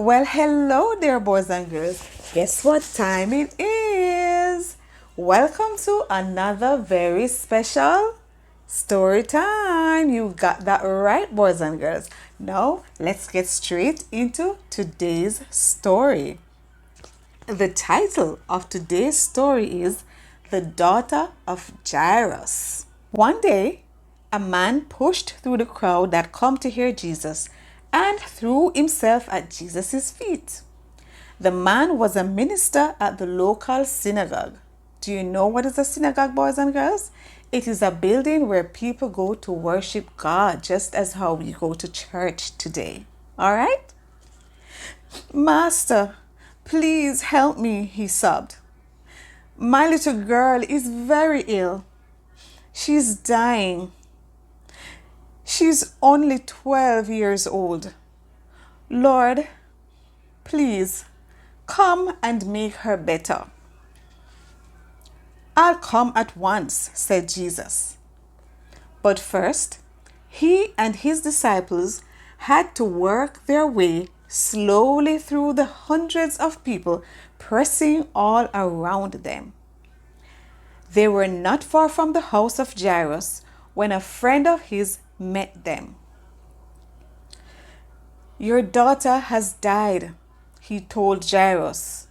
Well, hello there, boys and girls. Guess what time it is? Welcome to another very special story time. You got that right, boys and girls. Now, let's get straight into today's story. The title of today's story is The Daughter of Jairus. One day, a man pushed through the crowd that come to hear Jesus and threw himself at Jesus' feet. The man was a minister at the local synagogue. Do you know what is a synagogue, boys and girls? It is a building where people go to worship God, just as how we go to church today. All right? Master, please help me, he sobbed. My little girl is very ill. She's dying. She's only 12 years old. Lord, please come and make her better. I'll come at once, said Jesus. But first, he and his disciples had to work their way slowly through the hundreds of people pressing all around them. They were not far from the house of Jairus when a friend of his met them. Your daughter has died, he told Jairus,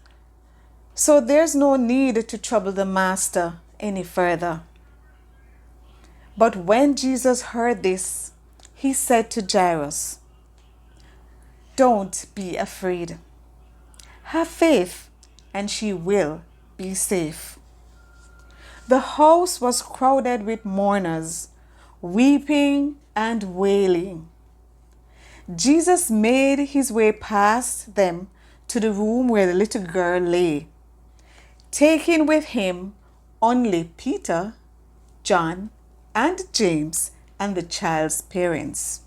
so there's no need to trouble the master any further. But when Jesus heard this, he said to Jairus, don't be afraid. Have faith, and she will be safe. The house was crowded with mourners, weeping and wailing. Jesus made his way past them to the room where the little girl lay, taking with him only Peter, John, and James, and the child's parents.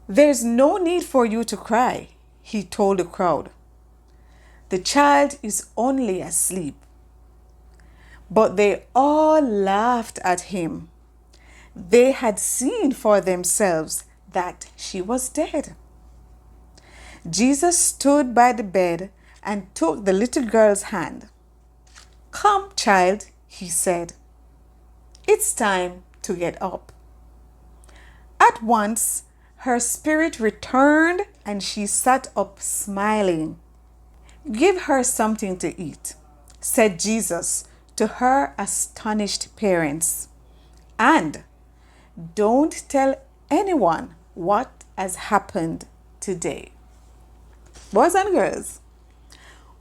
There's no need for you to cry, he told the crowd. The child is only asleep. But they all laughed at him. They had seen for themselves that she was dead. Jesus stood by the bed and took the little girl's hand. Come, child, he said. It's time to get up. At once, her spirit returned and she sat up smiling. Give her something to eat, said Jesus to her astonished parents. And don't tell anyone what has happened today. Boys and girls,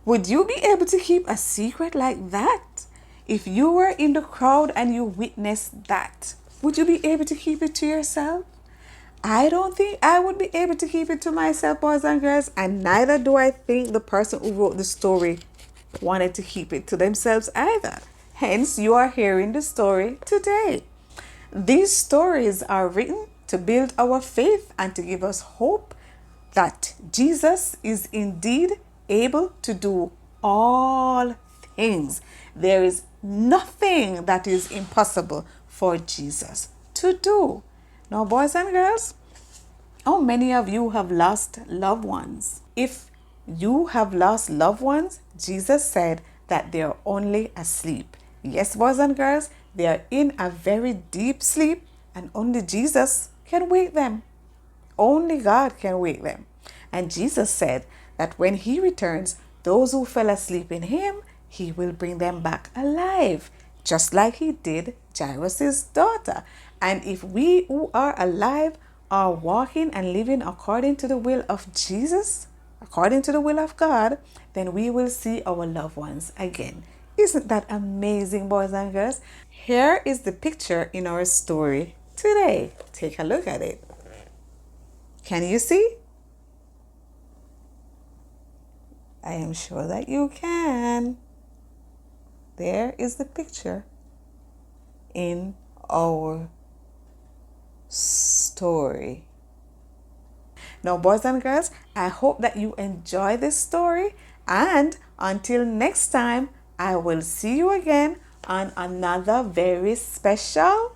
would you be able to keep a secret like that? If you were in the crowd and you witnessed that, would you be able to keep it to yourself? I don't think I would be able to keep it to myself, boys and girls, and neither do I think the person who wrote the story wanted to keep it to themselves either. Hence, you are hearing the story today. These stories are written to build our faith and to give us hope that Jesus is indeed able to do all things. There is nothing that is impossible for Jesus to do. Now, boys and girls, how many of you have lost loved ones? If you have lost loved ones, Jesus said that they are only asleep. Yes, boys and girls, they are in a very deep sleep and only Jesus can wake them. Only God can wake them. And Jesus said that when he returns, those who fell asleep in him, he will bring them back alive, just like he did Jairus' daughter. And if we who are alive are walking and living according to the will of Jesus, according to the will of God, then we will see our loved ones again. Isn't that amazing, boys and girls? Here is the picture in our story today. Take a look at it. Can you see? I am sure that you can. There is the picture in our story. Now, boys and girls, I hope that you enjoy this story, and until next time, I will see you again on another very special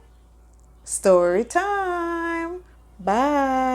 story time. Bye.